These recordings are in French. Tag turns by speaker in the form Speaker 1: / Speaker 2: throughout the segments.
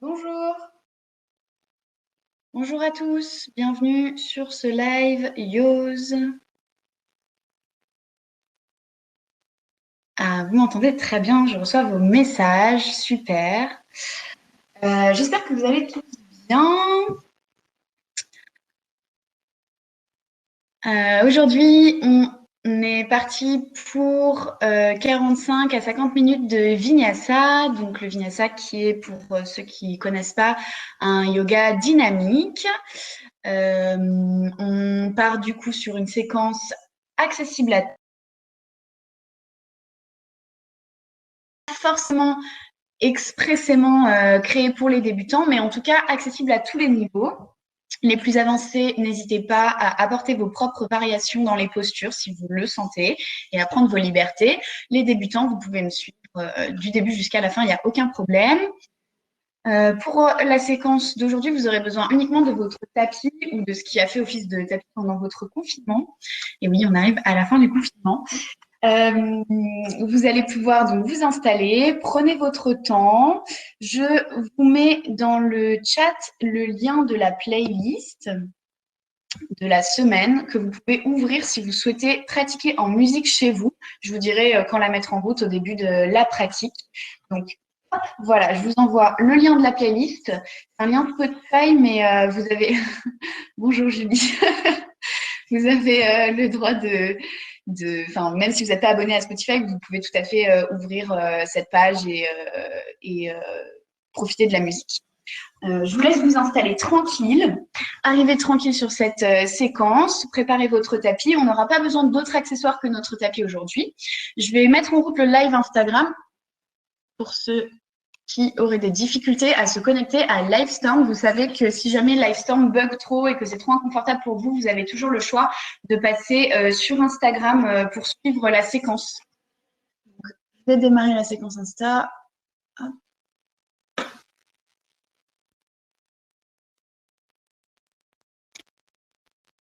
Speaker 1: Bonjour, bonjour à tous, bienvenue sur ce live Yoz. Ah, vous m'entendez très bien, je reçois vos messages, super. J'espère que vous allez tous bien. Aujourd'hui, on est parti pour 45 à 50 minutes de Vinyasa. Donc le Vinyasa qui est, pour ceux qui ne connaissent pas, un yoga dynamique. On part du coup sur une séquence accessible à forcément expressément créée pour les débutants, mais en tout cas accessible à tous les niveaux. Les plus avancés, n'hésitez pas à apporter vos propres variations dans les postures si vous le sentez et à prendre vos libertés. Les débutants, vous pouvez me suivre du début jusqu'à la fin, il n'y a aucun problème. Pour la séquence d'aujourd'hui, vous aurez besoin uniquement de votre tapis ou de ce qui a fait office de tapis pendant votre confinement. Et oui, on arrive à la fin du confinement. Vous allez pouvoir donc vous installer, prenez votre temps. Je vous mets dans le chat le lien de la playlist de la semaine que vous pouvez ouvrir si vous souhaitez pratiquer en musique chez vous. Je vous dirai quand la mettre en route au début de la pratique. Donc, voilà, je vous envoie le lien de la playlist. C'est un lien Spotify, mais vous avez… Bonjour Julie. Vous avez le droit enfin, même si vous n'êtes pas abonné à Spotify, vous pouvez tout à fait ouvrir cette page et profiter de la musique. Je vous laisse vous installer tranquille, arrivez tranquille sur cette séquence, préparez votre tapis. On n'aura pas besoin d'autres accessoires que notre tapis aujourd'hui. Je vais mettre en route le live Instagram pour ceux qui auraient des difficultés à se connecter à Livestorm. Vous savez que si jamais Livestorm bug trop et que c'est trop inconfortable pour vous, vous avez toujours le choix de passer sur Instagram pour suivre la séquence. Donc, je vais démarrer la séquence Insta. Hop.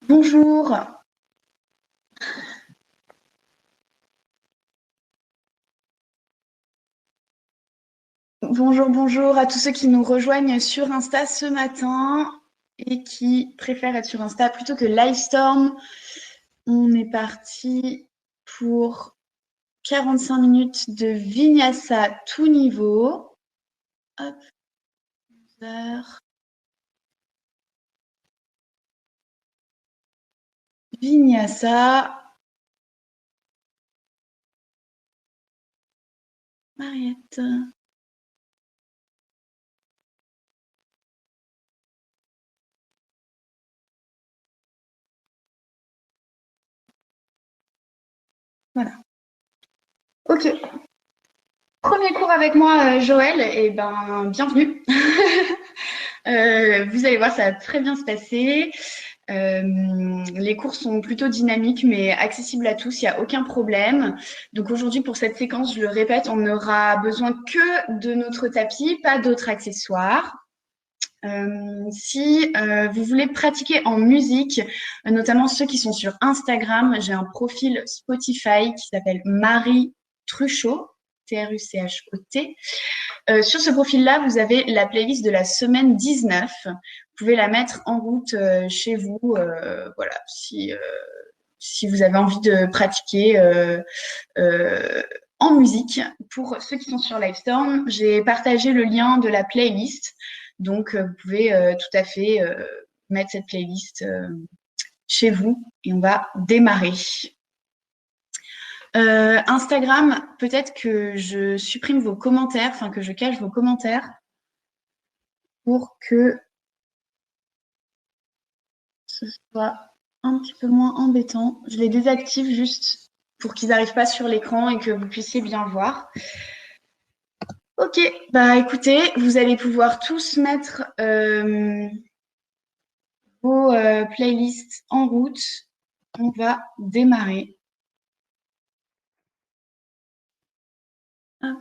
Speaker 1: Bonjour. Bonjour à tous ceux qui nous rejoignent sur Insta ce matin et qui préfèrent être sur Insta plutôt que Livestorm. On est parti pour 45 minutes de Vinyasa tout niveau. Hop. Vinyasa. Mariette. Voilà. Ok. Premier cours avec moi, Joël. Eh ben, bienvenue. Vous allez voir, ça va très bien se passer. Les cours sont plutôt dynamiques, mais accessibles à tous, il n'y a aucun problème. Donc aujourd'hui, pour cette séquence, je le répète, on n'aura besoin que de notre tapis, pas d'autres accessoires. Si vous voulez pratiquer en musique, notamment ceux qui sont sur Instagram, j'ai un profil Spotify qui s'appelle Marie Truchot, Truchot. Sur ce profil-là, vous avez la playlist de la semaine 19. Vous pouvez la mettre en route chez vous, voilà, si vous avez envie de pratiquer en musique. Pour ceux qui sont sur Livestorm, j'ai partagé le lien de la playlist. Donc, vous pouvez tout à fait mettre cette playlist chez vous et on va démarrer. Instagram, peut-être que je supprime vos commentaires, enfin que je cache vos commentaires pour que ce soit un petit peu moins embêtant. Je les désactive juste pour qu'ils n'arrivent pas sur l'écran et que vous puissiez bien voir. Ok, bah écoutez, vous allez pouvoir tous mettre vos playlists en route. On va démarrer. Hop.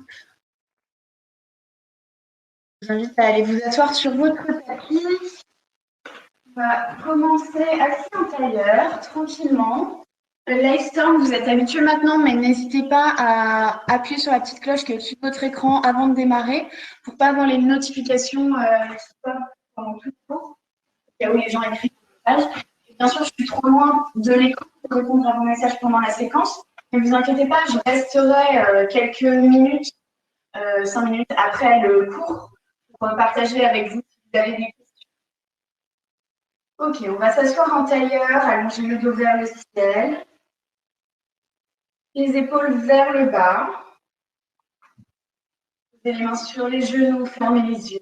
Speaker 1: Je vous invite à aller vous asseoir sur votre tapis. On va commencer assis en tailleur, tranquillement. Le Livestorm, vous êtes habitué maintenant, mais n'hésitez pas à appuyer sur la petite cloche qui est au-dessus de votre écran avant de démarrer pour ne pas avoir les notifications qui sortent pendant tout le temps, au cas où les gens écrivent des messages. Bien sûr, je suis trop loin de l'écran pour répondre à vos messages pendant la séquence. Ne vous inquiétez pas, je resterai quelques minutes, 5 minutes après le cours pour partager avec vous si vous avez des questions. Ok, on va s'asseoir en tailleur, allonger le dos vers le ciel. Les épaules vers le bas. Posez les mains sur les genoux, fermez les yeux.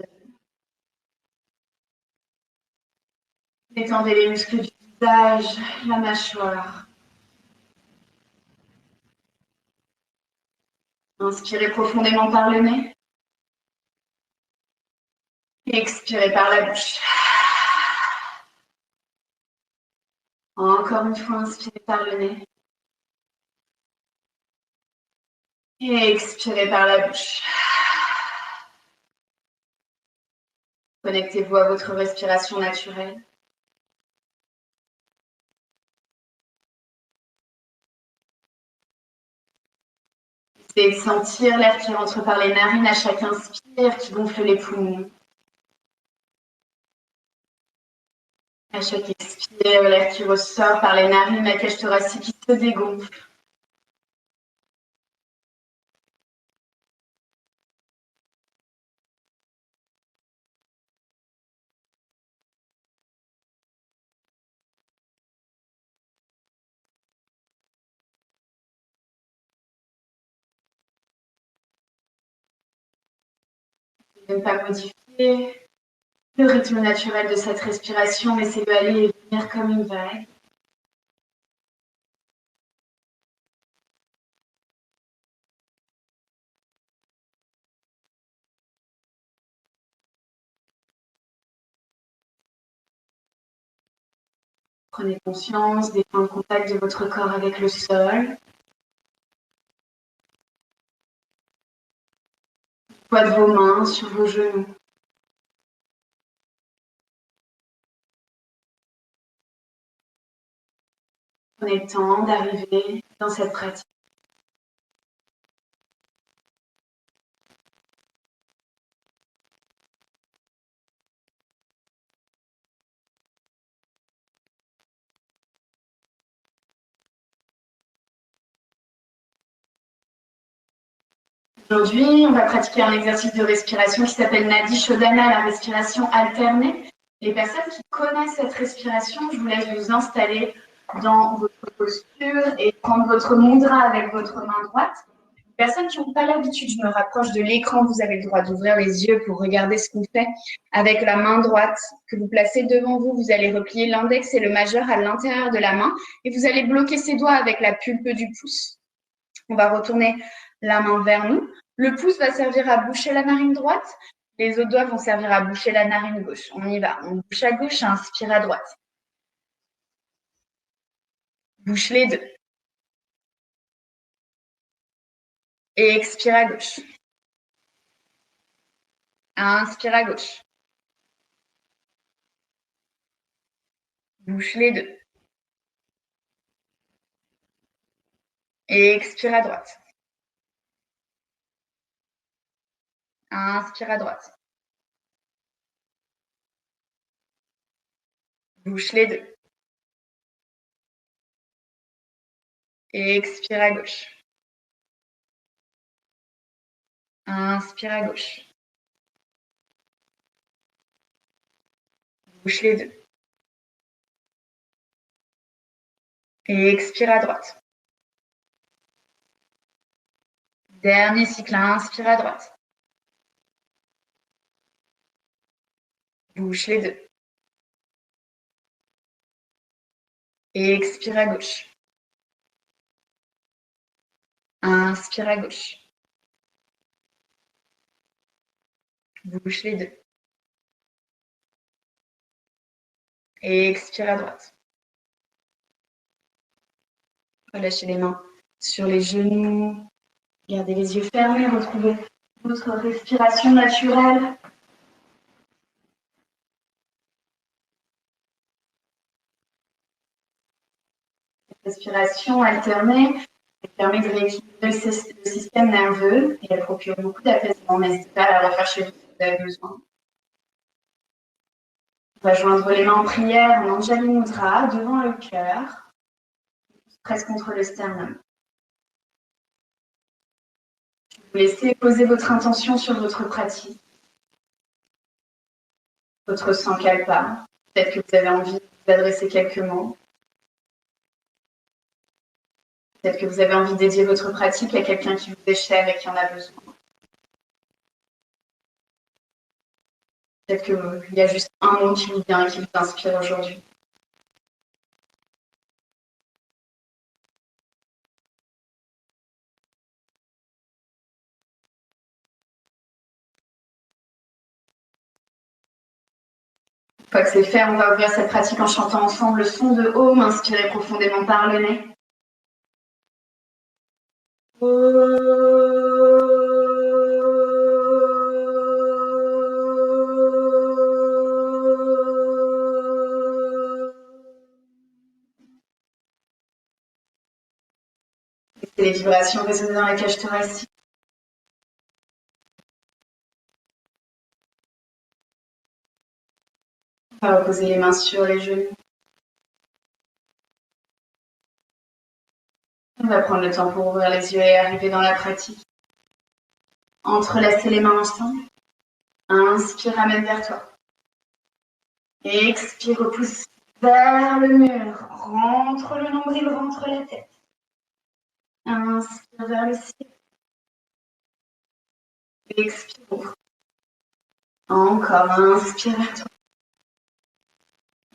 Speaker 1: Détendez les muscles du visage, la mâchoire. Inspirez profondément par le nez. Et expirez par la bouche. Encore une fois, inspirez par le nez. Et expirez par la bouche. Connectez-vous à votre respiration naturelle. Essayez de sentir l'air qui rentre par les narines à chaque inspire, qui gonfle les poumons. À chaque expire, l'air qui ressort par les narines, la cage thoracique qui se dégonfle. Ne pas modifier le rythme naturel de cette respiration, laissez-le aller et venir comme une vague. Prenez conscience des points de contact de votre corps avec le sol. Le poids de vos mains sur vos genoux. Prenez le temps d'arriver dans cette pratique. Aujourd'hui, on va pratiquer un exercice de respiration qui s'appelle Nadi Shodhana, la respiration alternée. Les personnes qui connaissent cette respiration, je vous laisse vous installer dans votre posture et prendre votre mudra avec votre main droite. Les personnes qui n'ont pas l'habitude, je me rapproche de l'écran, vous avez le droit d'ouvrir les yeux pour regarder ce qu'on fait avec la main droite que vous placez devant vous. Vous allez replier l'index et le majeur à l'intérieur de la main et vous allez bloquer ses doigts avec la pulpe du pouce. On va retourner la main vers nous. Le pouce va servir à boucher la narine droite. Les autres doigts vont servir à boucher la narine gauche. On y va. On bouche à gauche, inspire à droite. Bouche les deux. Et expire à gauche. Inspire à gauche. Bouche les deux. Et expire à droite. Inspire à droite. Bouche les deux. Et expire à gauche. Inspire à gauche. Bouche les deux. Et expire à droite. Dernier cycle, inspire à droite. Bouche les deux. Et expire à gauche. Inspire à gauche. Bouche les deux. Et expire à droite. Relâchez les mains sur les genoux. Gardez les yeux fermés. Retrouvez votre respiration naturelle. Respiration alternée, elle permet de rééquilibrer le système nerveux et elle procure beaucoup d'apaisement. N'hésitez pas à la refaire chez vous si vous avez besoin. On va joindre les mains en prière en Anjali Mudra devant le cœur, presque contre le sternum. Vous laissez poser votre intention sur votre pratique, votre sankalpa. Peut-être que vous avez envie de vous adresser quelques mots. Peut-être que vous avez envie de dédier votre pratique à quelqu'un qui vous est cher et qui en a besoin. Peut-être qu'il y a juste un mot qui vous vient et qui vous inspire aujourd'hui. Une fois que c'est fait, on va ouvrir cette pratique en chantant ensemble le son de Om, inspirez profondément par le nez. Laissez les vibrations résonner dans la cage thoracique. On va reposer les mains sur les genoux. On va prendre le temps pour ouvrir les yeux et arriver dans la pratique. Entrelacez les mains ensemble. Inspire, ramène vers toi. Expire, repousse vers le mur. Rentre le nombril, rentre la tête. Inspire vers le ciel. Expire, ouvre. Encore, inspire vers toi.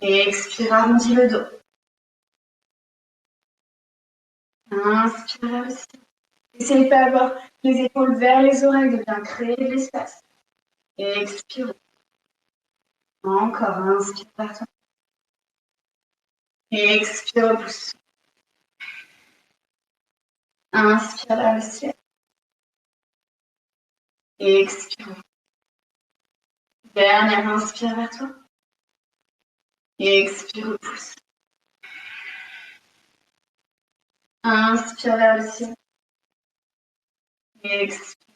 Speaker 1: Expire, arrondis le dos. Inspire vers le ciel. Essayez de pas avoir les épaules vers les oreilles, de bien créer de l'espace. Expire. Encore, inspire vers toi. Expire, repousse. Inspire vers le ciel. Expire. Dernière, inspire vers toi. Expire, repousse. Inspire vers le ciel. Expire.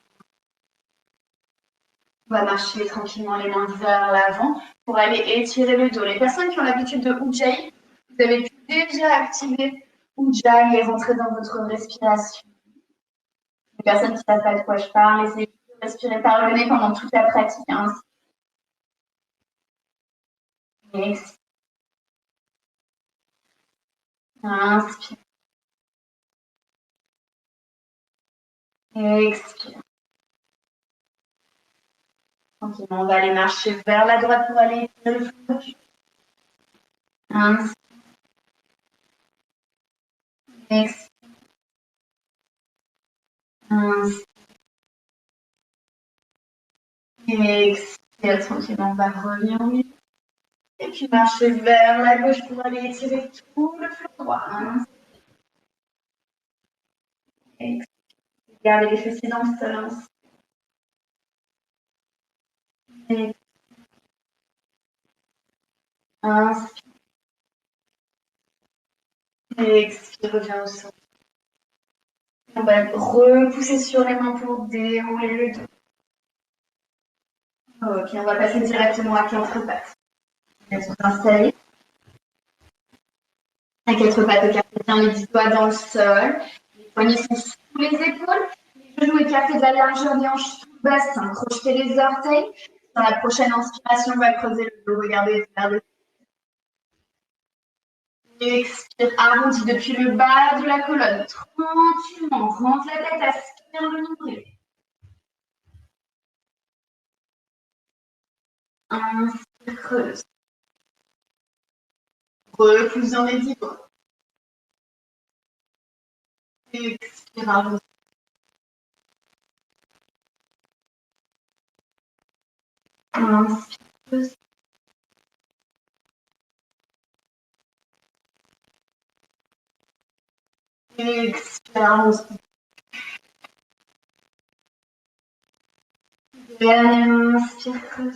Speaker 1: On va marcher tranquillement les mains vers l'avant pour aller étirer le dos. Les personnes qui ont l'habitude de Ujjayi, vous avez pu déjà activer Ujjayi et rentrer dans votre respiration. Les personnes qui ne savent pas de quoi je parle, essayez de respirer par le nez pendant toute la pratique. Expire. Inspire. Expire. Tranquillement, on va aller marcher vers la droite pour aller étirer le fond. Inspire. Expire. Inspire. Expire. Tranquillement, on va revenir au milieu. Et puis marcher vers la gauche pour aller étirer tout le flanc droit. Expire. Gardez les fessiers dans le sol. Expire. Inspire. Expire, reviens au sol. On va repousser sur les mains pour dérouler le dos. Ok, on va passer directement à quatre pattes. On va s'installer. À quatre pattes, écartez bien les 10 doigts dans le sol. Les poignets sont sous les épaules. Les genoux écartés de la largeur des hanches sous le bassin. Crochetez les orteils. Dans la prochaine inspiration, on va creuser le dos. Regardez vers le expire, arrondi depuis le bas de la colonne. Tranquillement, rentre la tête, aspire le nombril. Inspire, creuse. Repousse dans les 10 doigts. Expire, arrondi. Inspire, creuse. Expire, arrondi. Dernière inspire, creuse.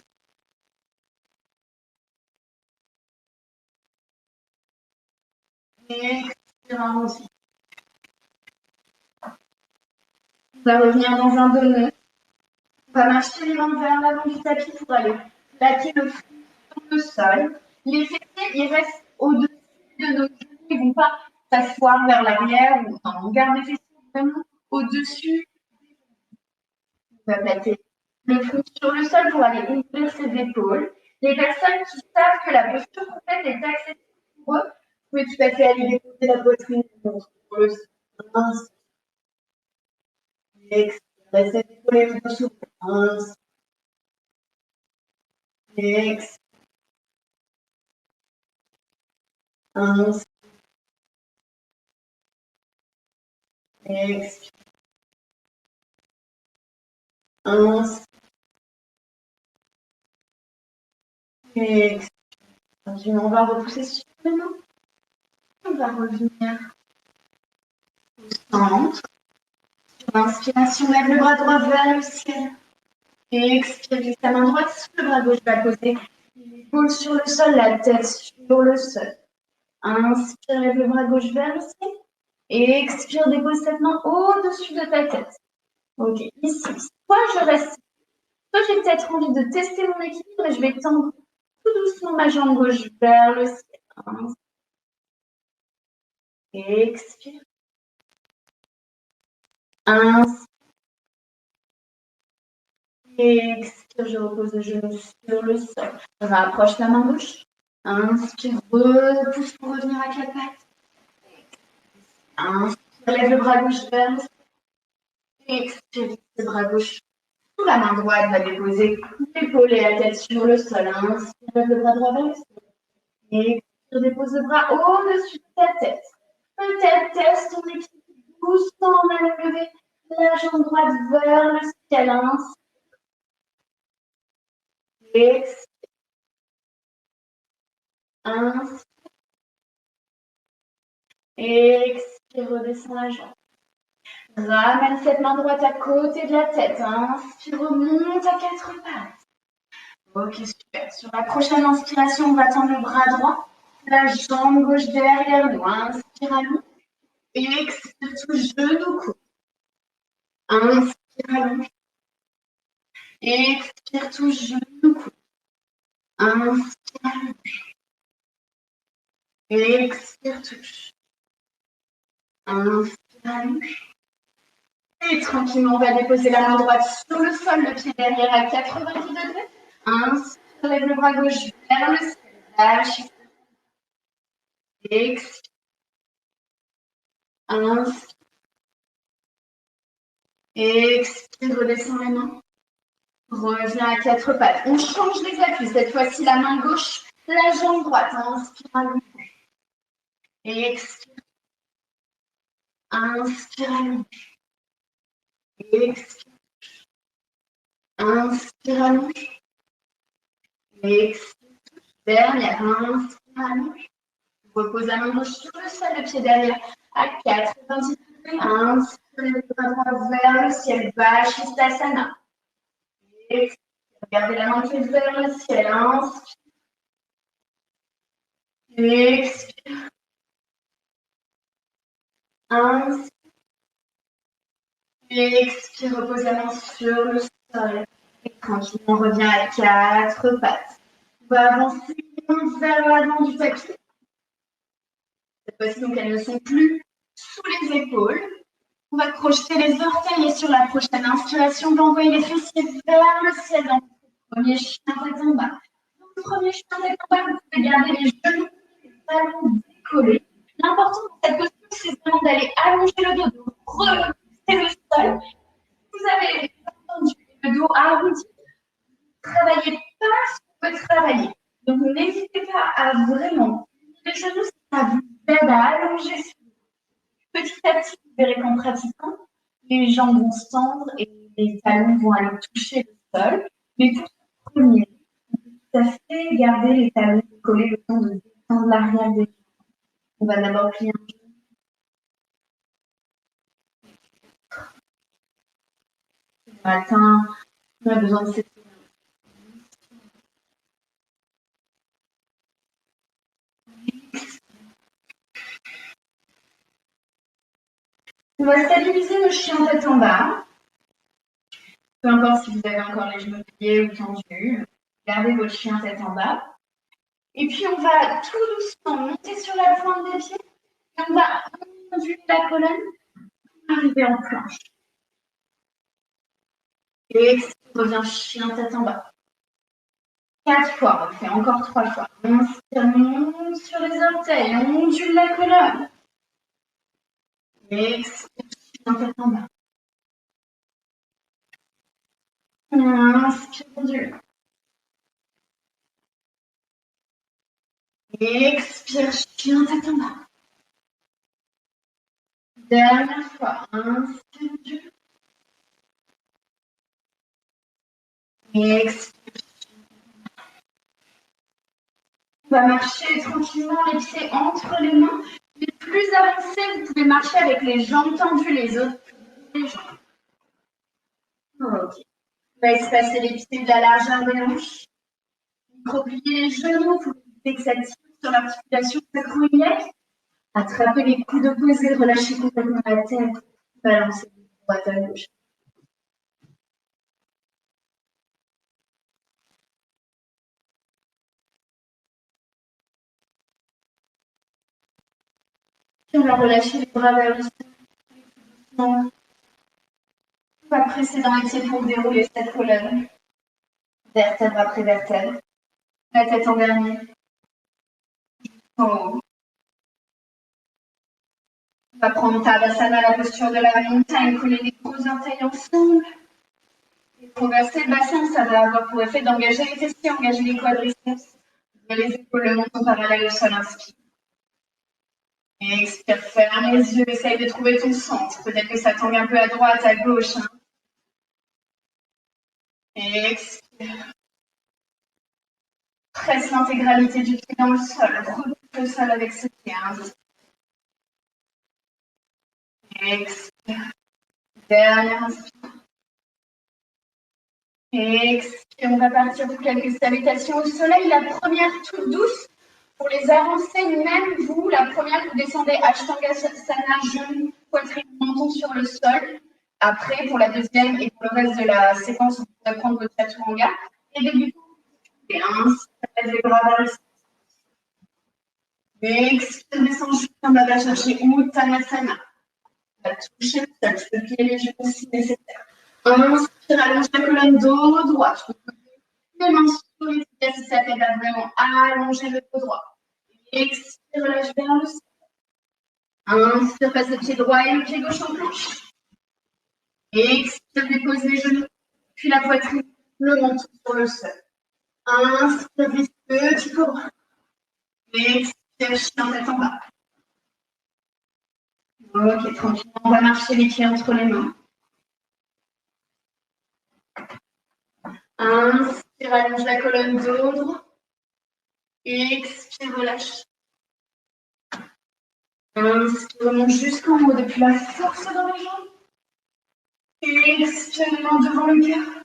Speaker 1: Expire, Allons-y. On va revenir dans un donut. On va marcher les mains vers l'avant du tapis pour aller plaquer le front sur le sol. Les fessiers, ils restent au-dessus de nos genoux. Ils ne vont pas s'asseoir vers l'arrière. On garde les fessiers vraiment au-dessus. On va plaquer le front sur le sol pour aller ouvrir ses épaules. Les personnes qui savent que la posture complète est accessible pour eux, vous pouvez tout à fait aller déposer la poitrine sur le sol. Expire, laissez les épaules sous. Expire. Inspire. Expire. Inspire. Expire. On va repousser sur les mains. On va revenir au centre. Sur l'inspiration, lève le bras droit vers le ciel. Et expire, glisse ta main droite sur le bras gauche, va poser l'épaule sur le sol, la tête sur le sol. Inspire, lève le bras gauche vers le ciel. Et expire, dépose cette main au-dessus de ta tête. Ok, ici, soit je reste, soit j'ai peut-être envie de tester mon équilibre et je vais tendre tout doucement ma jambe gauche vers le ciel. Inspire. Expire. Inspire. Expire, je repose le genou sur le sol. Je rapproche la main gauche. Inspire, repousse pour revenir à quatre pattes. Inspire, lève le bras gauche vers le ciel. Expire, le bras gauche sous la main droite, va déposer l'épaule et la tête sur le sol. Inspire, lève le bras droit vers le ciel. Expire, dépose le bras au-dessus de ta tête. Peut-être teste ton équilibre doucement en allant lever la jambe droite vers le ciel. Expire. Inspire. Expire, redescends la jambe. Ramène cette main droite à côté de la tête. Inspire, remonte à quatre pattes. Ok, super. Sur la prochaine inspiration, on va tendre le bras droit. La jambe gauche derrière nous. Inspire à nous. Expire tout genou court. Inspire à nous. Expire tout genou court. Inspire à nous. Expire touche. Inspire à nous. Et tranquillement, on va déposer la main droite sur le sol, le pied derrière à 90 degrés. Inspire, lève le bras gauche vers le ciel. Lâche. Expire. Inspire. Expire, redescends les mains. Reviens à quatre pattes. On change les appuis. Cette fois-ci, la main gauche, la jambe droite. Inspire à l'ombre. Expire. Inspire à l'ombre. Expire. Inspire à l'ombre. Expire. Dernière. Inspire à l'ombre. Repose la main gauche sur le sol, le pied derrière à 90 degrés. Inspire, le bras droit vers le ciel. Vashisthasana. Expire. Regardez la main qui est vers le ciel. Inspire. Expire. Inspire. Expire. Repose la main sur le sol. Et tranquillement, on revient à quatre pattes. On va avancer vers l'avant du tapis. Cette fois-ci, donc, elles ne sont plus sous les épaules. On va crocheter les orteils et sur la prochaine inspiration, on va envoyer les fessiers vers le ciel dans le premier chien tête en bas. Dans le premier chien tête en bas, vous pouvez garder les genoux, les talons décollés. L'important dans cette posture, c'est vraiment d'aller allonger le dos, de repousser le sol. Vous avez entendu le dos arrondi. Travaillez pas ce qu'on peut travailler. Donc, n'hésitez pas à vraiment les genoux, ça vous aide à allonger ce dos. Petit à petit, vous verrez qu'en pratiquant, les jambes vont se tendre et les talons vont aller toucher le sol. Mais pour ce premier, tout à fait garder les talons collés le temps de détendre l'arrière des jambes. On va d'abord plier un genou. Le matin, on a besoin de cette va stabiliser le chien tête en bas. Peu importe si vous avez encore les genoux pliés ou tendus. Gardez votre chien tête en bas. Et puis, on va tout doucement monter sur la pointe des pieds. Et on va onduler la colonne. Arriver en planche. Et on revient chien tête en bas. 4 fois, on fait encore 3 fois. On inspire, on monte sur les orteils, on ondule la colonne. Et expire, chien tête en bas. On inspire, ondule. Expire, chien tête en bas. Dernière fois, inspire, ondule. Expire. On va marcher tranquillement les pieds entre les mains. Les plus avancés, vous pouvez marcher avec les jambes tendues, les autres, les jambes. Ok. On va espacer les pieds de la largeur des hanches. Replier les genoux pour éviter que ça tire sur l'articulation sacro-iliaque. Attrapez les coudes opposés, relâchez complètement la tête. Balancez de droite à gauche. Puis on va relâcher les bras vers le sol. On va presser dans les pieds pour dérouler cette colonne. Vertèbre après vertèbre. La tête en dernier. En haut. On va prendre Tadasana, la posture de la montagne, coller les gros orteils ensemble. Et progresser le bassin, ça va avoir pour effet d'engager les fessiers, engager les quadriceps. Les épaules, le menton parallèle au sol, inspire. Et expire, ferme les yeux, essaye de trouver ton centre. Peut-être que ça tangue un peu à droite, à gauche. Hein. Et expire. Presse l'intégralité du pied dans le sol. Rebouche le sol avec ce pied. Inspire. Et expire. Dernière inspire. Et expire. On va partir pour quelques salutations au soleil. La première toute douce. Pour les avancer, même vous, la première, vous descendez Ashtangasana, genoux, poitrine, menton sur le sol. Après, pour la deuxième et pour le reste de la séquence, vous pourrez prendre votre chaturanga. Et débutons. Et inspire, les bras vers le ciel. Expire, descend juste, on va chercher Uttanasana. On va toucher le sol, je peux plier les genoux si nécessaire. Inspire, allonge la colonne dos droit. Je peux les mains sur les pieds si ça t'aide à vraiment allonger le dos droit. Expire, relâche vers le sol. Inspire, passe le pied droit et le pied gauche en planche. Expire, dépose les genoux, puis la poitrine, le menton sur le sol. Inspire, glisse petit cobra. Expire, chien tête en bas. Ok, tranquillement, on va marcher les pieds entre les mains. Inspire, allonge la colonne dos droit. Expire, relâche. Inspire, remonte jusqu'en haut depuis la force dans les jambes. Expire, les mains devant le cœur.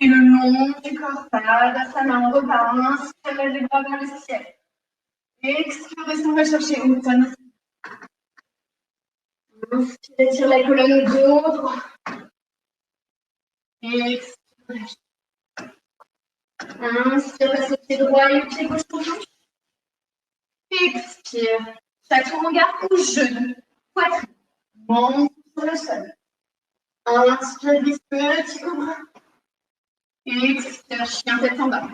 Speaker 1: Et le long du corps, Tadasana, on repart. Inspire, lève les bras vers le ciel. Expire, on va chercher Uttanasana. Inspire, étire la colonne dos droit. Expire, inspire, passe le pied droit et le pied gauche en planche. Expire, chaturanga ou genou, poitrine, menton sur le sol. Inspire, glisse petit cobra. Expire, chien tête en bas.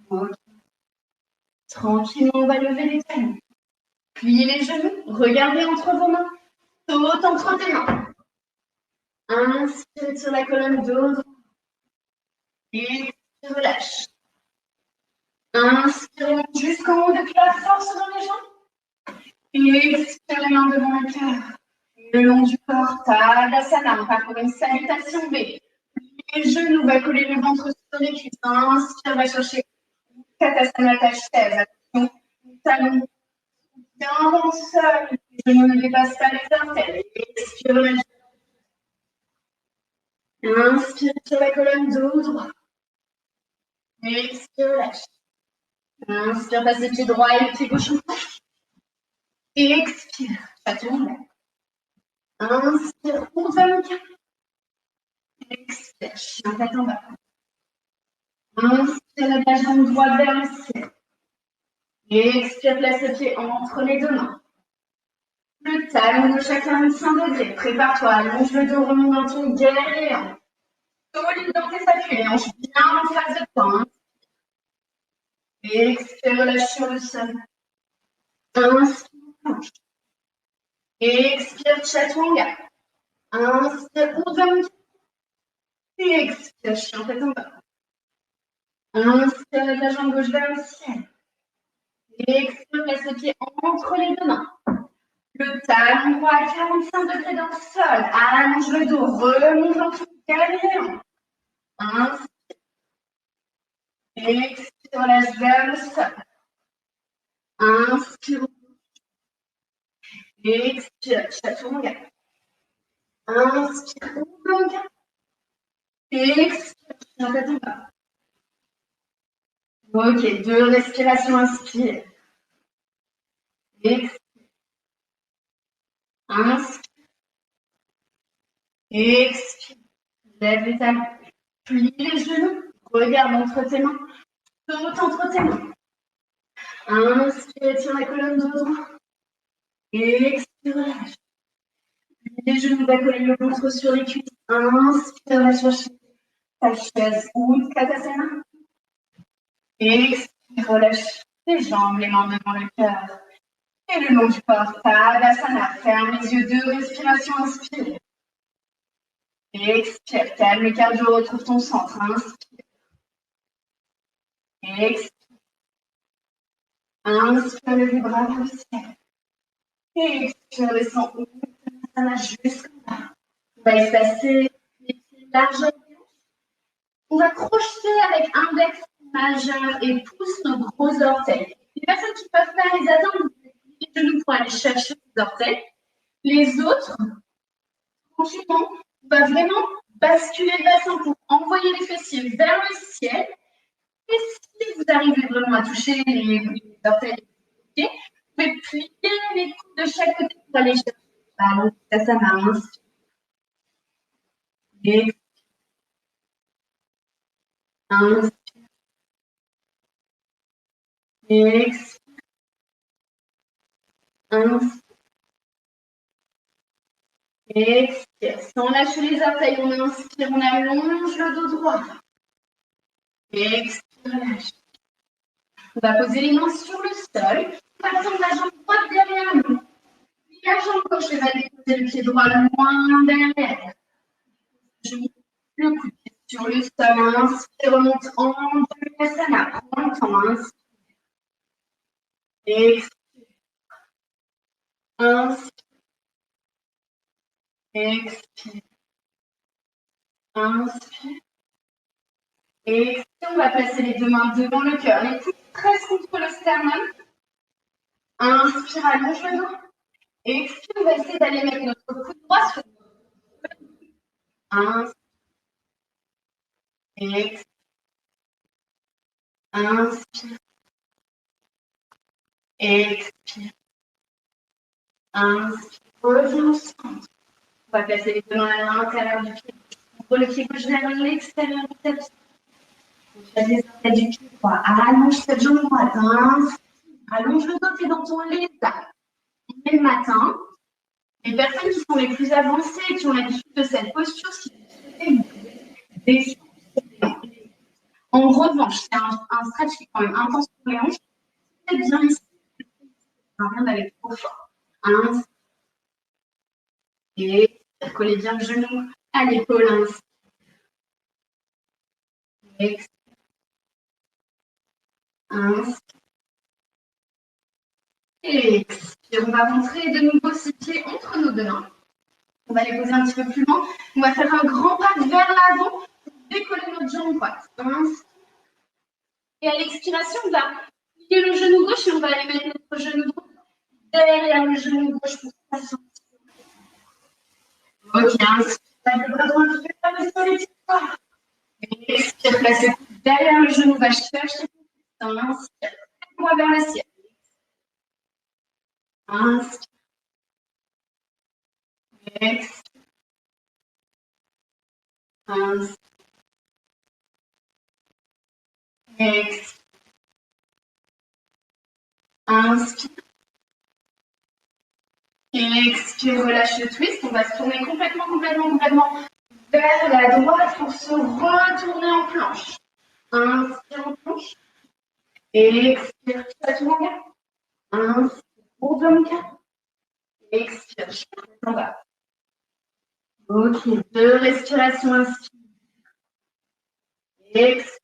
Speaker 1: Okay. Tranquillement, on va lever les talons. Pliez les genoux, regardez entre vos mains, saute entre tes mains. Inspire sur la colonne dos droit. Expire, relâche. Inspire, monte jusqu'en haut depuis la force dans les jambes. Et expire les mains devant le cœur. Le long du corps, Tadasana, on part pour une salutation B. Les genoux, va coller le ventre sur les cuisses. Inspire, va chercher Katasana, ta chaise. Attention, talon bien dans le sol. Les genoux ne dépassent pas les orteils. Expire, relâche. Inspire sur la colonne dos droit. Expire, relâche. Inspire, passe le pied droit et le pied gauche en planche. Expire, chaturanga. Inspire, ouvre le cœur. Expire, chien tête en bas. Inspire, lève la jambe droite vers le ciel. Expire, place le pied entre les deux mains. Le talon de chacun 100 degrés. Prépare-toi, allonge le dos, remonte dans ton guerrier. Solide dans tes appuis, les hanches bien en face de toi. Expire, relâche sur le sol. Inspire. Expire, chaturanga. Inspire, urdhva. Expire, chien tête en bas. Inspire, lève la jambe gauche vers le ciel. Expire, place le pied entre les deux mains. Le talon droit à 45 degrés dans le sol. Allonge le dos, remonte dans ton guerrier. Inspire. Expire, relâche vers le sol. Inspire. Expire, chaturanga. Inspire, urdhva. Expire, chien tête en bas. Ok, 2 respirations, inspire. Expire. Inspire. Expire. Lève les talons. Plie les genoux. Regarde entre tes mains. Saute entre tes mains. Inspire, tire la colonne de droit. Expire, relâche. Plie les genoux, va coller le ventre sur les cuisses. Inspire, va chercher ta chaise ou Utkatasana. Expire, relâche les jambes, les mains devant le cœur. Et le long du corps, Tadasana. Ferme les yeux, 2 respirations, inspire. Expire, calme le cardio, retrouve ton centre. Inspire. Expire. Inspire, lève les bras vers le ciel. Expire, descend Uttanasana jusqu'en bas. On va espacer les pieds largement. On va crocheter avec index majeur et pouce nos gros orteils. Les personnes qui peuvent pas les atteindre, les genoux pour aller chercher les orteils. Les autres, tranquillement, on va vraiment basculer le bassin pour envoyer les fessiers vers le ciel. Et si vous arrivez vraiment à toucher les orteils, vous pouvez plier les coudes de chaque côté pour aller chercher. Alors, ça marche. Et inspire. Expire. Inspire. Expire. Sans lâcher les orteils, on inspire, on allonge le dos droit. Expire, lâche. On va poser les mains sur le sol. On va tendre la jambe droite derrière nous. La jambe gauche va déposer le pied droit loin derrière. Le coude sur le sol. Inspire, remonte en Uttanasana. Prends le temps. Inspire. Expire. Inspire. Expire. Inspire. Expire. On va placer les 2 mains devant le cœur. Les coudes pressent contre le sternum. Inspire, allonge le dos. Expire, on va essayer d'aller mettre notre coude droit sur le dos. Inspire. Expire. Inspire. Expire. Inspire. Reviens au centre. On va placer les 2 mains à l'intérieur du pied. On le pied gauche vers l'extérieur du tapis. On fait les orteils du pied droit. Allonge cette jambe droite. Inspire. Allonge le dos, t'es dans ton lézard. On est le matin. Les personnes qui sont les plus avancées, qui ont l'habitude de cette posture, si vous souhaitez, en revanche, c'est un stretch qui est quand même intense pour les hanches. C'est bien ici. Rien d'aller trop fort. Inspire. Et collez bien le genou à l'épaule. Inspire. Expire. Inspire. Expire. On va rentrer de nouveau ces pieds entre nos 2 mains. On va les poser un petit peu plus loin. On va faire un grand pas vers l'avant pour décoller notre jambe droite. Inspire. Et à l'expiration, on va plier le genou gauche et on va aller mettre notre genou droit derrière le genou gauche pour passer. Ok, inspire, le bras droit un petit peu vers le sol et tire. Expire, place le coude derrière le genou, va chercher. Inspire, le bras vers le ciel. Inspire. Expire. Inspire. Expire. Inspire. Expire, relâche le twist. On va se tourner complètement vers la droite pour se retourner en planche. Inspire en planche. Expire, chaton en bas. Inspire, bourdon en bas. Expire, chaton en bas. Ok, 2 respirations, inspire. Expire.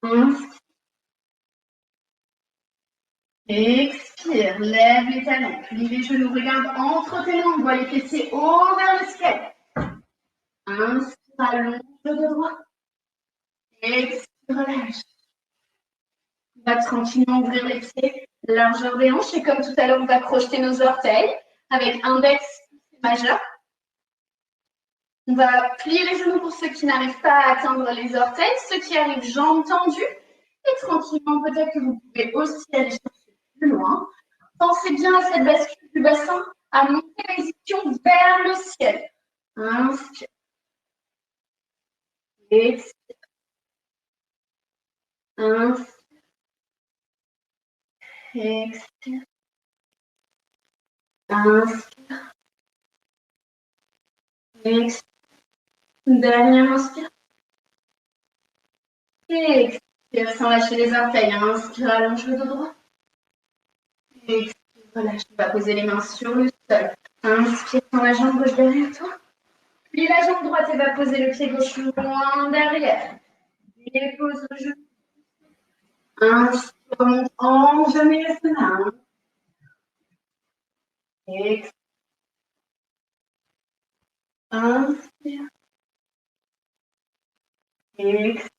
Speaker 1: Inspire. Expire, lève les talons, plie les genoux, regarde entre tes mains, on voit les fessiers haut vers le ciel. Inspire, allonge le dos droit. Expire, relâche. On va tranquillement ouvrir les pieds, largeur des hanches, et comme tout à l'heure, on va crocheter nos orteils avec index majeur. On va plier les genoux pour ceux qui n'arrivent pas à atteindre les orteils, ceux qui arrivent jambes tendues, et tranquillement, peut-être que vous pouvez aussi aller chercher plus loin. Pensez bien à cette bascule du bassin, à monter l'exécution vers le ciel. Inspire. Expire. Inspire. Expire. Inspire. Expire. Dernière inspire. Expire sans lâcher les orteils. Inspire, allonge le dos droit. Expire, relâche. Tu vas poser les mains sur le sol. Inspire sans la jambe gauche derrière toi. Puis la jambe droite, elle va poser le pied gauche loin derrière. Dépose le genou. Inspire, remonte en jamais l'estomac. Expire. Inspire. Expire.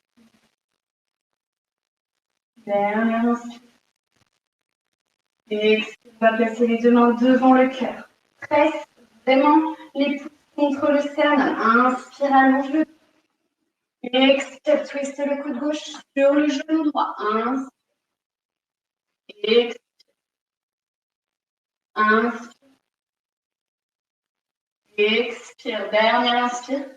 Speaker 1: Dernière inspire. Expire. On va placer les deux mains devant le cœur. Presse vraiment les pouces contre le sternum. Inspire, allonge le. Expire, twist le coude gauche sur le genou droit. Inspire. Expire. Inspire. Expire. Dernière inspire.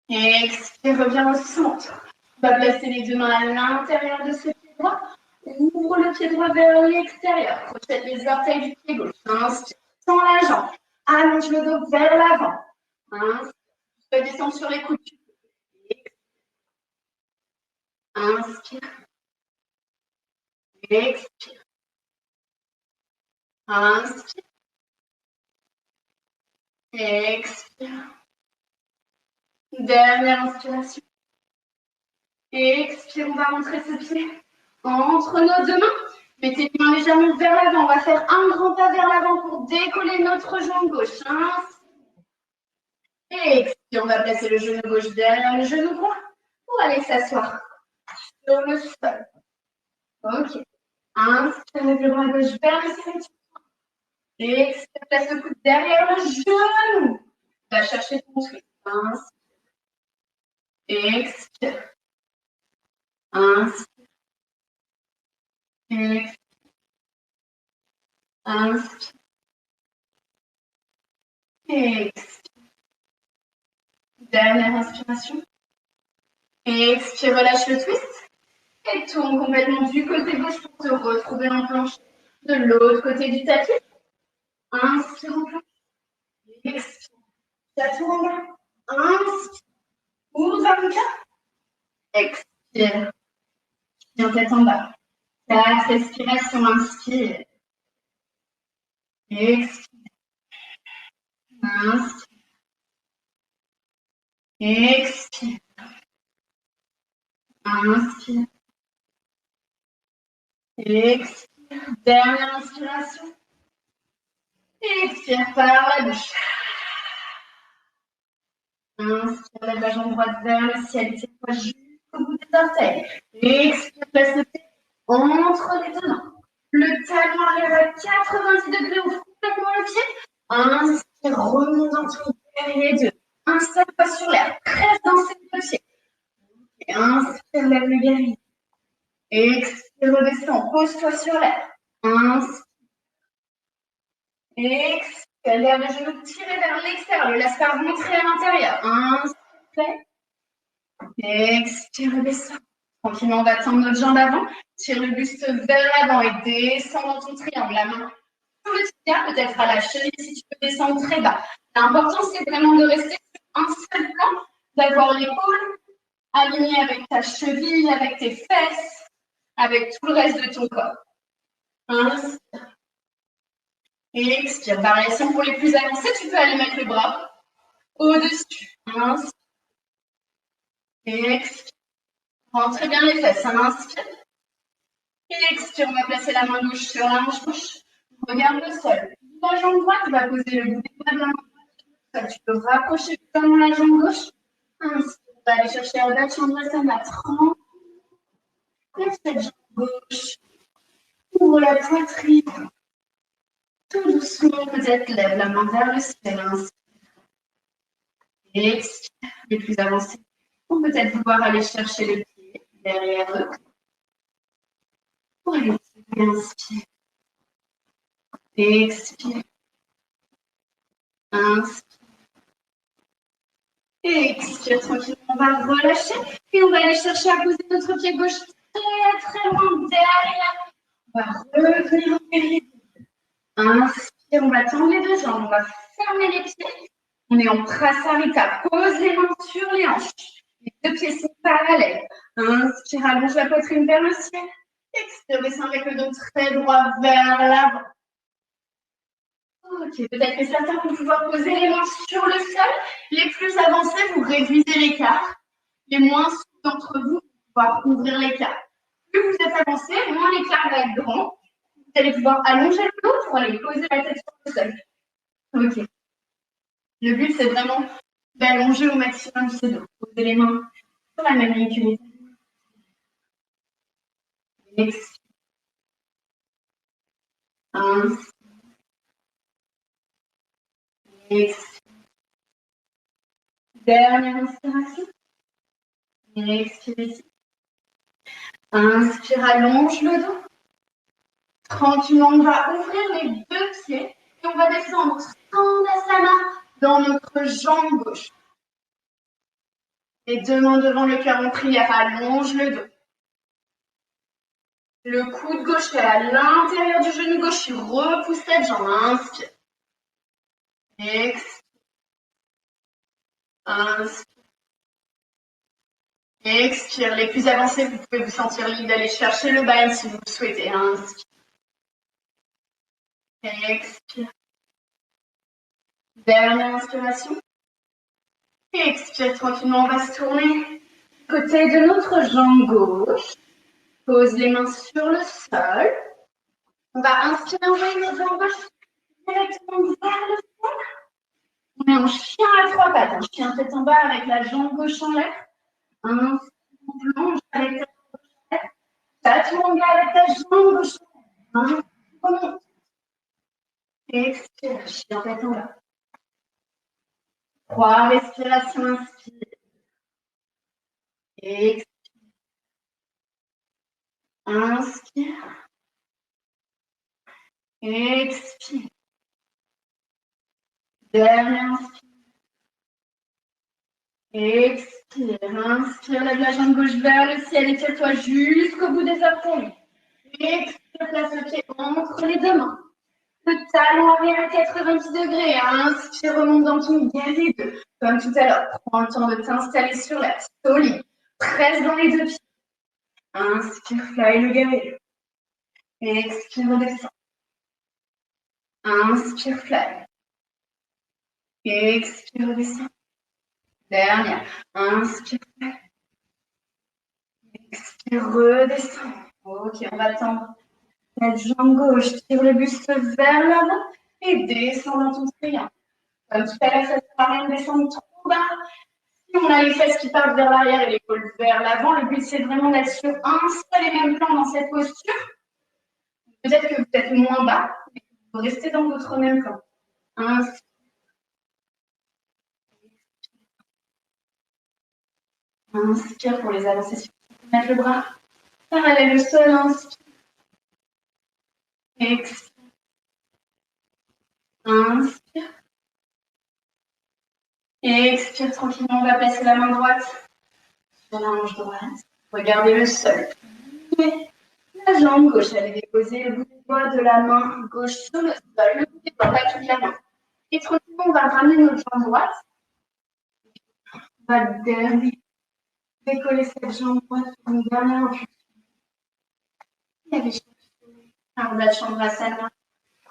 Speaker 1: Expire, reviens au centre. On va placer les deux mains à l'intérieur de ce pied droit. Ouvre le pied droit vers l'extérieur. Crochette les orteils du pied gauche. Inspire. Tends la jambe. Allonge le dos vers l'avant. Inspire. Tu peux descendre sur les coudes. Inspire. Expire. Inspire. Expire. Dernière inspiration. Expire, on va rentrer ce pied entre nos deux mains. Mettez les mains légèrement vers l'avant. On va faire un grand pas vers l'avant pour décoller notre jambe gauche. Inspire. Expire, on va placer le genou gauche derrière le genou droit pour aller s'asseoir sur le sol. Ok. Inspire, lève le bras gauche vers le ciel. Expire, place le coude derrière le genou. Va chercher ton twist. Inspire. Expire. Inspire. Expire. Inspire. Expire. Dernière inspiration. Expire, relâche le twist. Et tourne complètement du côté gauche pour te retrouver en planche de l'autre côté du tapis. Inspire en planche. Expire. Chaton en bas. Inspire. Ouvre vers le cœur. Expire. Tiens tête en bas. 4 respirations. Inspire. Expire. Inspire. Expire. Inspire. Expire. Dernière inspiration. Expire par la bouche. Inspire, lève la jambe droite vers le ciel. Tire-toi jusqu'au bout des orteils. Expire, place le pied entre les deux mains. Le talon arrive à 90 degrés, ouvre complètement le pied. Inspire, remonte dans ton derrière les deux. Installe-toi sur l'air. Presse dans ces deux pieds. Et inspire, lève le guerrier. Expire, redescends. Pose-toi sur l'air. Inspire. Expire, lève le genou tiré vers l'extérieur. Le laisse pas rentrer à l'intérieur. Inspire. Expire, descend. Tranquillement, on va tendre notre jambe avant. Tire le buste vers l'avant et descend dans ton triangle. La main sur le tibia, peut-être à la cheville si tu peux descendre très bas. L'important, c'est vraiment de rester sur un seul plan, d'avoir l'épaule alignée avec ta cheville, avec tes fesses, avec tout le reste de ton corps. Inspire. Et expire. Variation pour les plus avancés, tu peux aller mettre le bras au-dessus. Inspire. Et expire. Rentrez bien les fesses. Inspire. Et expire. On va placer la main gauche sur la hanche gauche. Regarde le sol. La jambe droite, tu vas poser le bout des doigts de la main droite. Tu peux rapprocher vraiment la jambe gauche. Inspire. On va aller chercher Ardha Chandrasana 30. Lève cette jambe gauche. Ouvre la poitrine. Tout doucement, peut-être lève la main vers le ciel. Inspire. Et expire. Les plus avancés. Ou peut-être pouvoir aller chercher les pieds derrière eux. Pour aller inspire. Expire. Inspire. Et expire tranquillement. On va relâcher. Et on va aller chercher à poser notre pied gauche très très loin derrière. On va revenir en péril. Inspire. On va tendre les deux jambes. On va fermer les pieds. On est en Prasarita. Pose les mains sur les hanches. Les deux pieds sont parallèles. Inspire, allonge la poitrine vers le ciel. Expire, descend avec le dos très droit vers l'avant. Ok, peut-être que certains vont pouvoir poser les mains sur le sol. Les plus avancés, vous réduisez l'écart. Les moins d'entre vous vont pouvoir ouvrir l'écart. Plus vous êtes avancé, moins l'écart va être grand. Vous allez pouvoir allonger le dos pour aller poser la tête sur le sol. Ok. Le but, c'est vraiment d'allonger au maximum ses dos. Poser les mains sur la même ligne que les Expire. Expire. Dernière inspiration. Expire ici. Inspire, allonge le dos. Tranquillement, on va ouvrir les deux pieds et on va descendre Tandasana dans notre jambe gauche. Les deux mains devant le cœur en prière, allonge le dos. Le coude gauche est à l'intérieur du genou gauche, tu repousses cette jambe. Inspire. Expire. Inspire. Expire. Les plus avancés, vous pouvez vous sentir libre d'aller chercher le bal si vous le souhaitez. Inspire. Expire. Dernière inspiration. Expire tranquillement, on va se tourner côté de notre jambe gauche. Pose les mains sur le sol. On va inspirer, envoyer notre jambe gauche directement vers le sol. On est en chien à trois pattes, un chien tête en bas avec la jambe gauche en l'air. Un plonge avec ta jambe gauche en l'air. Chaturanga avec ta jambe gauche en l'air. Remonte. Expire, chien tête en bas. 3 respirations, inspire. Expire. Inspire. Expire. Dernière inspire. Expire. Inspire, lève la jambe gauche vers le ciel. Étire-toi jusqu'au bout des orteils. Expire, place le pied entre les deux mains. Le talon arrière à 90 degrés. Inspire, remonte dans ton guerrier 2. Comme tout à l'heure, prends le temps de t'installer sur la solide. Presse dans les deux pieds. Inspire, fly le guerrier. Expire, redescend. Inspire, fly. Expire, redescend. Dernière. Inspire, fly. Expire, redescend. Ok, on va tendre cette jambe gauche. Tire le buste vers l'avant et descend dans ton triangle. Comme tout à l'heure, ça ne sert à rien de descendre trop bas. Si on a les fesses qui partent vers l'arrière et l'épaule vers l'avant, le but c'est vraiment d'être sur un seul et même plan dans cette posture. Peut-être que vous êtes moins bas, mais vous restez dans votre même plan. Inspire pour les avancer. Mettre le bras parallèle au sol. Inspire. Expire. Inspire. Expire tranquillement, on va placer la main droite sur la hanche droite. Regardez le sol. La jambe gauche, allez déposer le bout des doigts de la main gauche sur le sol, le bout des doigts, pas toute la main. Et tranquillement, on va ramener notre jambe droite. On va décoller cette jambe droite pour une dernière impulsion. Et aller chercher Ardha Chandrasana.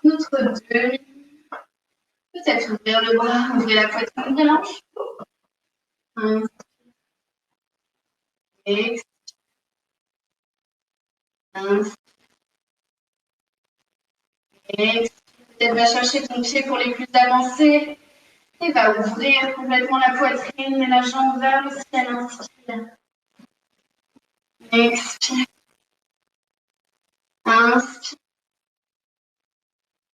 Speaker 1: Notre demi. Peut-être ouvrir le bras, ouvrir la poitrine, ouvrir la hanche. Expire. Expire. Peut-être va chercher ton pied pour les plus avancés. Et va ouvrir complètement la poitrine et la jambe vers le ciel. Inspire. Expire. Inspire.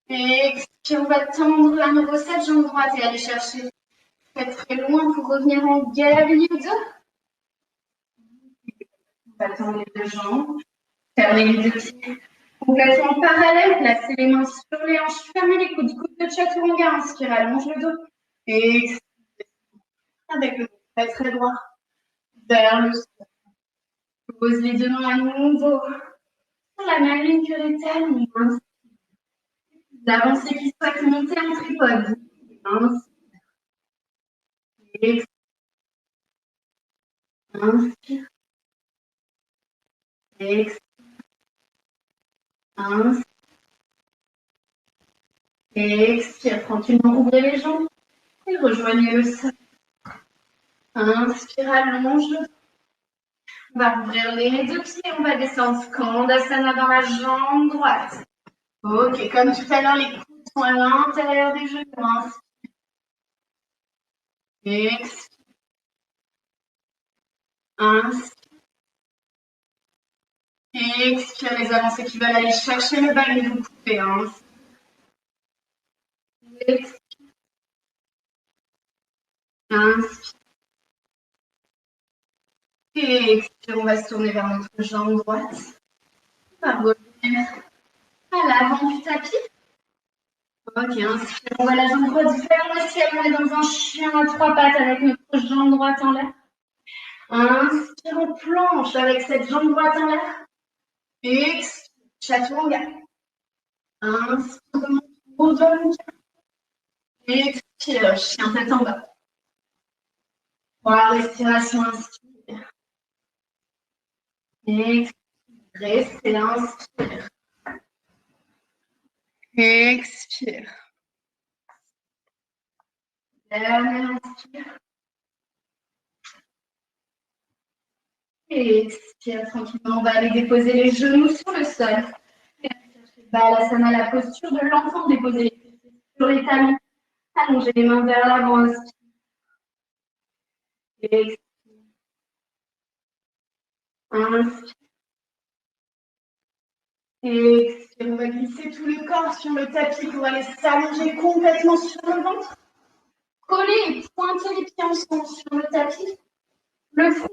Speaker 1: Expire. On va tendre à nouveau cette jambe droite et aller chercher très très loin pour revenir en guerrier 2. On va tendre les deux jambes. Fermer les deux pieds. Complètement parallèle. Placez les mains sur les hanches. Fermez les coudes. Coude de chaturanga. Inspire. Allonge le dos. Expire. Avec le dos très très droit. Vers le sol. Pose les deux mains à nouveau sur la même ligne que les talons. L'avancée qui souhaite monter en tripode. Inspire. Inspire. Expire. Inspire. Expire. Tranquillement, ouvrez les jambes et rejoignez le sol. Inspire, allonge le dos. On va ouvrir les deux pieds. On va descendre Skandasana dans la jambe droite. Ok, comme tout à l'heure, les coudes sont à l'intérieur des genoux. Inspire. Expire. Inspire. Expire les avancées qui veulent aller chercher le bas, mais vous pouvez. Expire. Inspire. Et expire, on va se tourner vers notre jambe droite. On va revenir à l'avant du tapis. Ok, inspire, on va la jambe droite vers le ciel. On est dans un chien à trois pattes avec notre jambe droite en l'air. Inspire, on planche avec cette jambe droite en l'air. Expire, chaturanga. Inspire, Urdhva. Expire, chien tête en bas. Voilà, respiration, inspire. Expire, restez, inspire. Expire. Dernière inspire. Et expire tranquillement. On va aller déposer les genoux sur le sol. Balasana, la posture de l'enfant. Déposer les pieds sur les talons. Allongez les mains vers l'avant. Inspire. Expire. Inspire. Expire. On va glisser tout le corps sur le tapis pour aller s'allonger complètement sur le ventre. Coller et pointer les pieds ensemble sur le tapis. Le front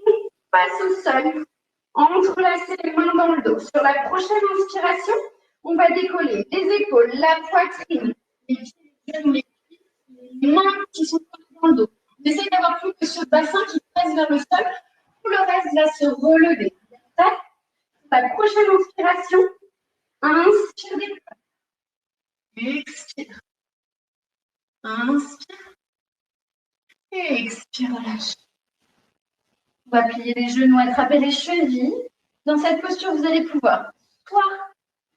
Speaker 1: passe au sol. Entrelacez les mains dans le dos. Sur la prochaine inspiration, on va décoller les épaules, la poitrine, les pieds, les genoux, les cuisses, les mains qui sont dans le dos. On essaye d'avoir plus que ce bassin qui passe vers le sol. Tout le reste va se relever. La prochaine inspiration, inspire des poids. Expire. Inspire. Et expire, relâche. On va plier les genoux, attraper les chevilles. Dans cette posture, vous allez pouvoir soit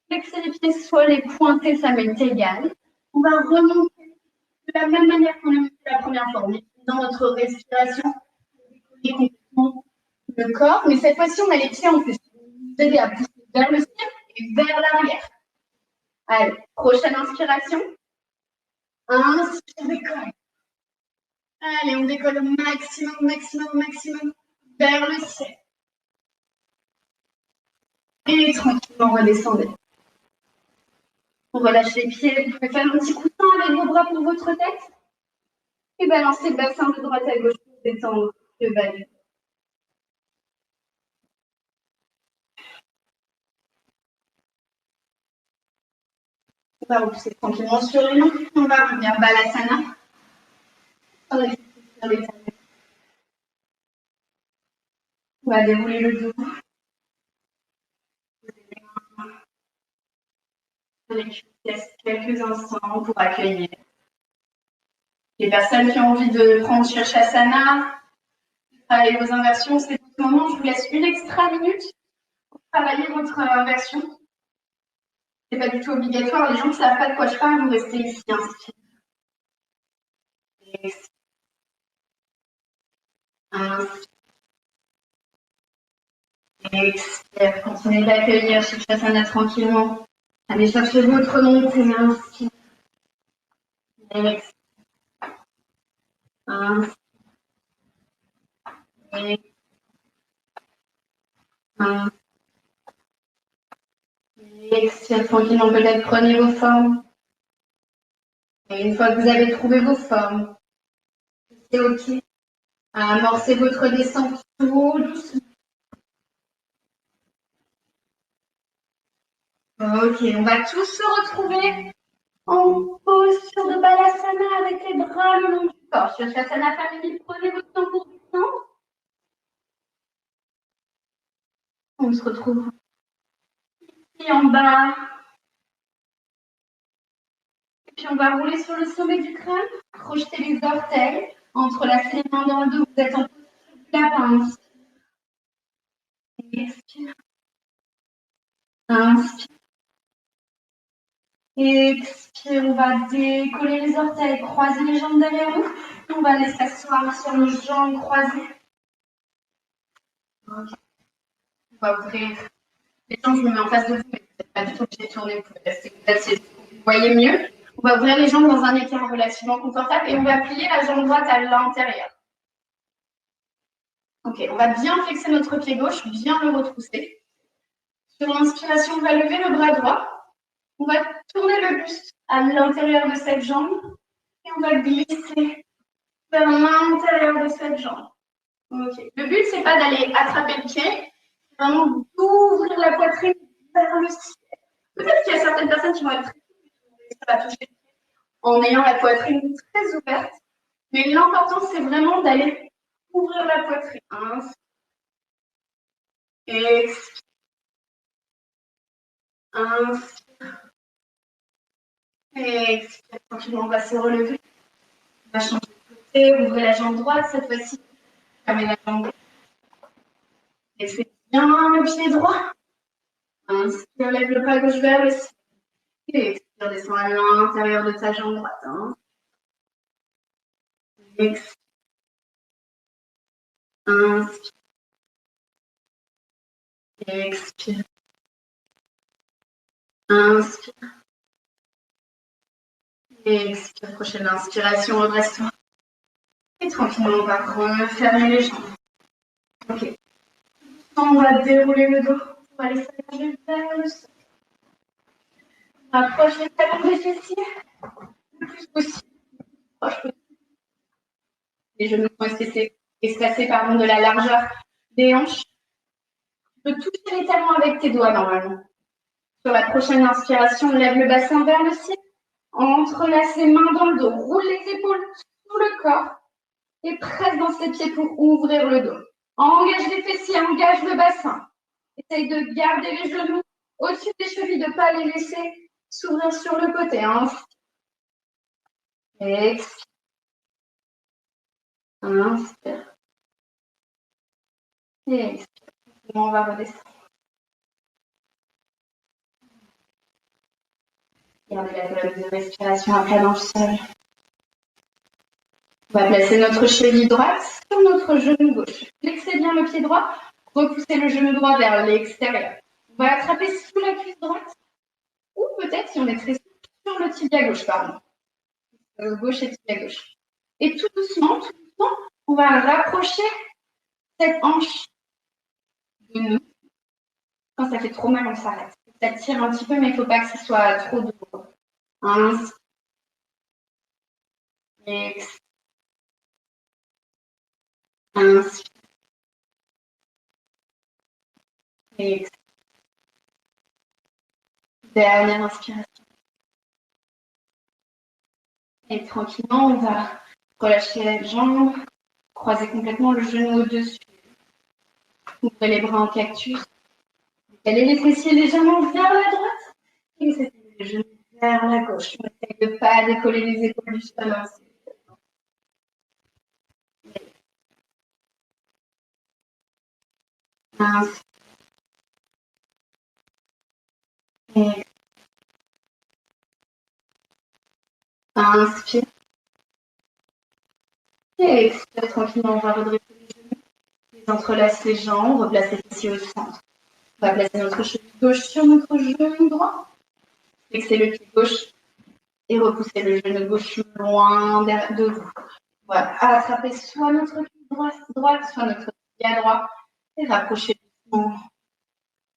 Speaker 1: flexer les pieds, soit les pointer, ça m'est égal. On va remonter de la même manière qu'on l'a fait la première fois. On est dans notre respiration, et complètement le corps. Mais cette fois-ci, on a les pieds en plus. Vous aider à pousser vers le ciel et vers l'arrière. Allez, prochaine inspiration. Inspire, décolle. Allez, on décolle au maximum, maximum, maximum vers le ciel. Et tranquillement, redescendez. On relâche les pieds. Vous pouvez faire un petit coussin avec vos bras pour votre tête. Et balancez le bassin de droite à gauche pour détendre le bas du dos. On va repousser tranquillement sur les mains. On va revenir Balasana. On va dérouler le dos. Quelques instants pour accueillir les personnes qui ont envie de prendre Shirshasana, travailler vos inversions. C'est le moment. Je vous laisse une extra minute pour travailler votre inversion. C'est pas du tout obligatoire. Les gens qui ne savent pas de quoi je parle, vous restez ici. Expire. Continuez d'accueillir Shirshasana tranquillement. Allez chercher votre montée. Inspire. Expire. Inspire. Inspire. Expire tranquillement. Peut-être prenez vos formes. Et une fois que vous avez trouvé vos formes, c'est OK. Amorcez votre descente tout doucement. Ok, on va tous se retrouver en posture de Balasana avec les bras le long du corps. Shirshasana famille, prenez votre temps pour descendre. On se retrouve ici en bas. Et puis on va rouler sur le sommet du crâne. Projetez les orteils. Entrelacez les mains dans le dos. Vous êtes en posture du lapin. Expire. Inspire. Expire, on va décoller les orteils, croiser les jambes derrière nous. On va aller s'asseoir sur nos jambes croisées. Okay. On va ouvrir les jambes, je me mets en face de vous, mais vous n'êtes pas du tout obligé de tourner, vous pouvez rester placé. Vous voyez mieux. On va ouvrir les jambes dans un écart relativement confortable et on va plier la jambe droite à l'intérieur. Ok, on va bien flexer notre pied gauche, bien le retrousser. Sur l'inspiration, on va lever le bras droit. On va tourner le buste à l'intérieur de cette jambe et on va glisser vers l'intérieur de cette jambe. Okay. Le but, c'est pas d'aller attraper le pied, c'est vraiment d'ouvrir la poitrine vers le ciel. Peut-être qu'il y a certaines personnes qui vont être ça va toucher en ayant la poitrine très ouverte, mais l'important, c'est vraiment d'aller ouvrir la poitrine. Inspire. Expire. Inspire. Expire. Tranquillement, on va se relever. On va changer de côté, ouvrez la jambe droite cette fois-ci. Fermez la jambe gauche. Laissez bien le pied droit. Inspire, lève le bras gauche vers le ciel. Et expire, descends à l'intérieur de ta jambe droite. Expire. Inspire. Expire. Inspire. Expire. Prochaine inspiration, redresse-toi. Et tranquillement, on va refermer les jambes. Ok. On va dérouler le dos. On va laisser s'allonger vers le sol. Rapproche les talons des fessiers le plus possible. Les genoux sont espacés de la largeur des hanches. Tu peux toucher les talons avec tes doigts normalement. Sur la prochaine inspiration, lève le bassin vers le ciel. Entrelace les mains dans le dos. Roule les épaules sous le corps. Et presse dans ses pieds pour ouvrir le dos. Engage les fessiers, engage le bassin. Essaye de garder les genoux au-dessus des chevilles, de ne pas les laisser s'ouvrir sur le côté. Inspire. Expire. Inspire. Et expire. On va redescendre. Gardez la colonne de respiration à plat dans le sol. On va placer notre cheville droite sur notre genou gauche. Flexez bien le pied droit. Repoussez le genou droit vers l'extérieur. On va attraper sous la cuisse droite. Ou peut-être, si on est très sur le tibia gauche, pardon. Gauche et tibia gauche. Et tout doucement, on va rapprocher cette hanche de nous. Quand ça fait trop mal, on s'arrête. Ça tire un petit peu, mais il ne faut pas que ce soit trop douloureux. Inspire. Expire. Inspire. Expire. Dernière inspiration. Et tranquillement, on va relâcher la jambe, croiser complètement le genou au-dessus. Ouvrez les bras en cactus. Allez les fessiers légèrement vers la droite. Et vous étirez les genoux vers la gauche. On essaye de ne pas décoller les épaules du sol. Inspire. Inspire. Et expire tranquillement. On va redresser les genoux. Les entrelace les jambes. Replace les fessiers au centre. On va placer notre cheville gauche sur notre genou droit. Flexez le pied gauche et repoussez le genou gauche loin de vous. Voilà. Attrapez soit notre pied droit, soit notre pied à droite et rapprochez doucement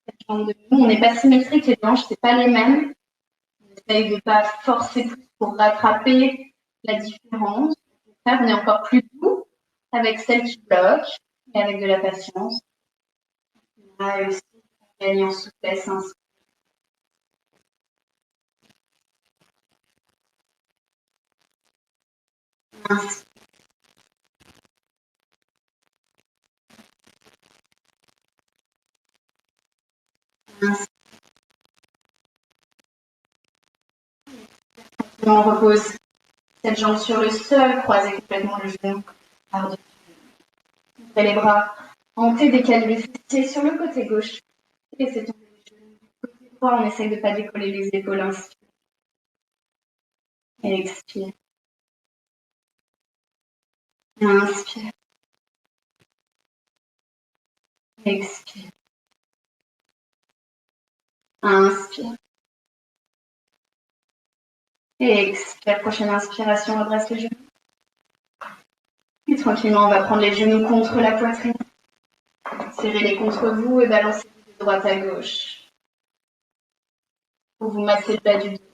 Speaker 1: cette jambe de nous. On n'est pas symétrique, les hanches, c'est pas les mêmes. On essaye de ne pas forcer plus pour rattraper la différence. On est encore plus doux avec celle qui bloque et avec de la patience. On a aussi gagné en souplesse. Inspire. On repose cette jambe sur le sol, croisez complètement le genou par-dessus. Ouvrez les bras, montez, décalez les fessiers sur le côté gauche. Laissez tomber les genoux. Côté droit, on essaye de ne pas décoller les épaules. Inspire. Et expire. Inspire. Expire. Inspire. Et expire. Prochaine inspiration, redresse les genoux. Et tranquillement, on va prendre les genoux contre la poitrine. Serrez-les contre vous et balancez-les de droite à gauche. Pour vous masser le bas du dos.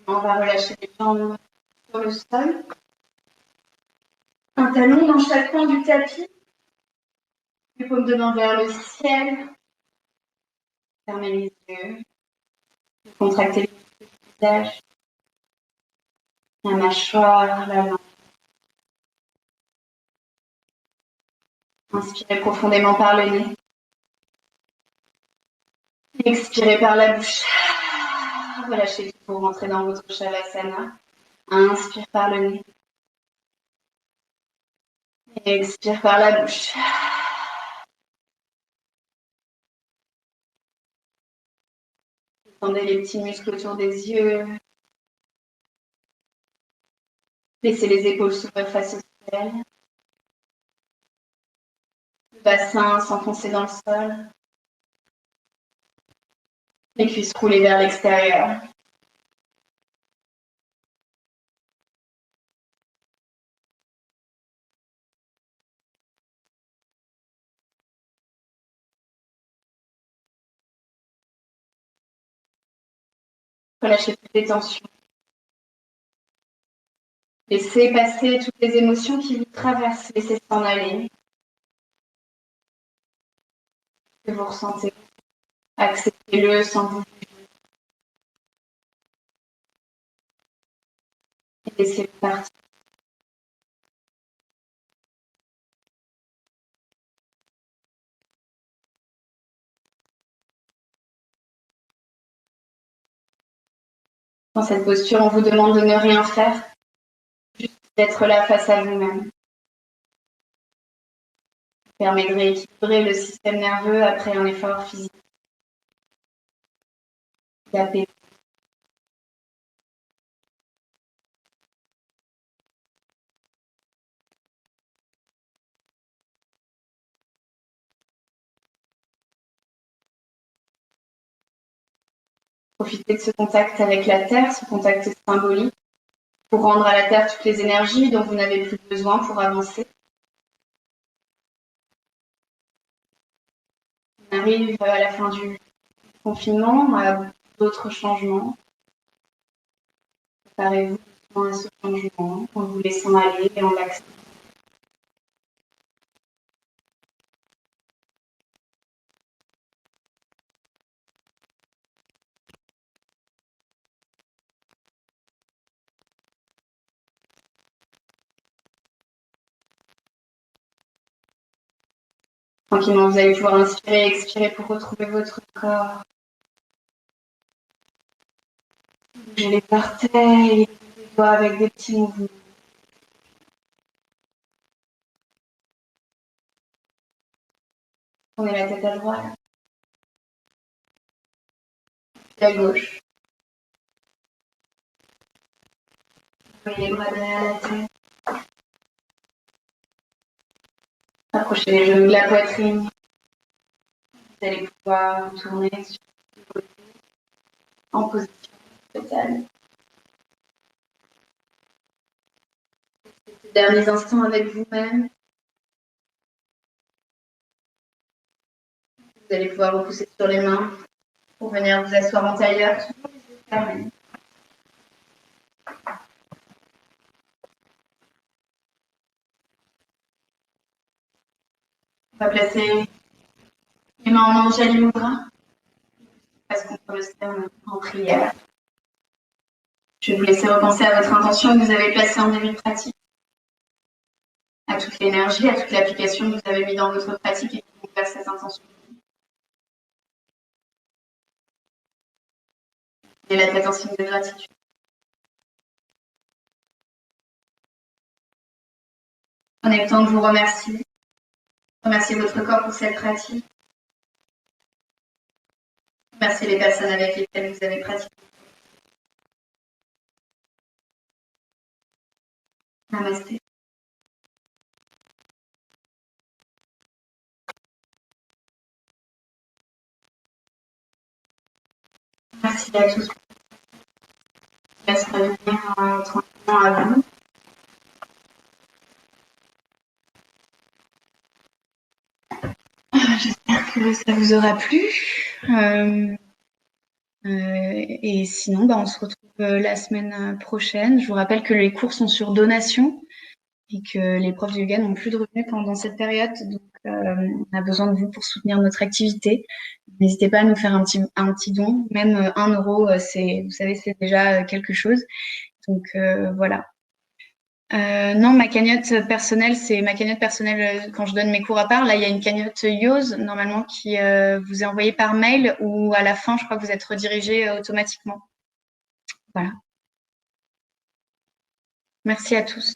Speaker 1: On va relâcher les jambes sur le sol. Un talon dans chaque coin du tapis. Les paumes de main vers le ciel. Fermez les yeux. Contractez le visage. La mâchoire, la langue. Inspirez profondément par le nez. Expirez par la bouche. Relâchez tout pour rentrer dans votre Shavasana. Inspire par le nez. Expire par la bouche. Tendez les petits muscles autour des yeux. Laissez les épaules s'ouvrir face au ciel. Le bassin s'enfoncer dans le sol. Les cuisses rouler vers l'extérieur. Relâchez toutes les tensions. Laissez passer toutes les émotions qui vous traversent. Laissez s'en aller. Ce que vous ressentez. Acceptez-le sans vous juger. Et laissez-le partir. Dans cette posture, on vous demande de ne rien faire, juste d'être là face à vous-même. Ça permet de rééquilibrer le système nerveux après un effort physique. D'apaiser. Profitez de ce contact avec la Terre, ce contact symbolique, pour rendre à la Terre toutes les énergies dont vous n'avez plus besoin pour avancer. On arrive à la fin du confinement, à d'autres changements. Préparez-vous à ce changement en vous laissant aller et en l'acceptant. Tranquillement, vous allez pouvoir inspirer et expirer pour retrouver votre corps. Bougez les orteils, les doigts avec des petits mouvements. Tournez la tête à droite, puis à gauche. Voyez les bras derrière la tête. Approchez les genoux de la poitrine. Vous allez pouvoir vous tourner sur le côté en position totale. Ces derniers instants avec vous-même. Vous allez pouvoir repousser sur les mains pour venir vous asseoir en tailleur. Toujours les yeux fermés. On va placer les mains en Anjali Mudra. Parce qu'on peut le faire en prière. Je vais vous laisser repenser à votre intention que vous avez placée en début de pratique, à toute l'énergie, à toute l'application que vous avez mis dans votre pratique et qui vont faire cette intention. Et la tête en signe de gratitude. Prenez le temps de vous remercier. Remerciez votre corps pour cette pratique. Remerciez les personnes avec lesquelles vous avez pratiqué. Namasté. Merci à tous. Je laisse revenir tranquillement à vous. J'espère que ça vous aura plu. Et sinon, on se retrouve la semaine prochaine. Je vous rappelle que les cours sont sur donation et que les profs de yoga n'ont plus de revenus pendant cette période. Donc, on a besoin de vous pour soutenir notre activité. N'hésitez pas à nous faire un petit don. Même 1 euro, vous savez, c'est déjà quelque chose. Donc, voilà. Non, ma cagnotte personnelle, c'est ma cagnotte personnelle quand je donne mes cours à part. Là, il y a une cagnotte Yoz, normalement, qui vous est envoyée par mail ou à la fin, je crois que vous êtes redirigé automatiquement. Voilà. Merci à tous.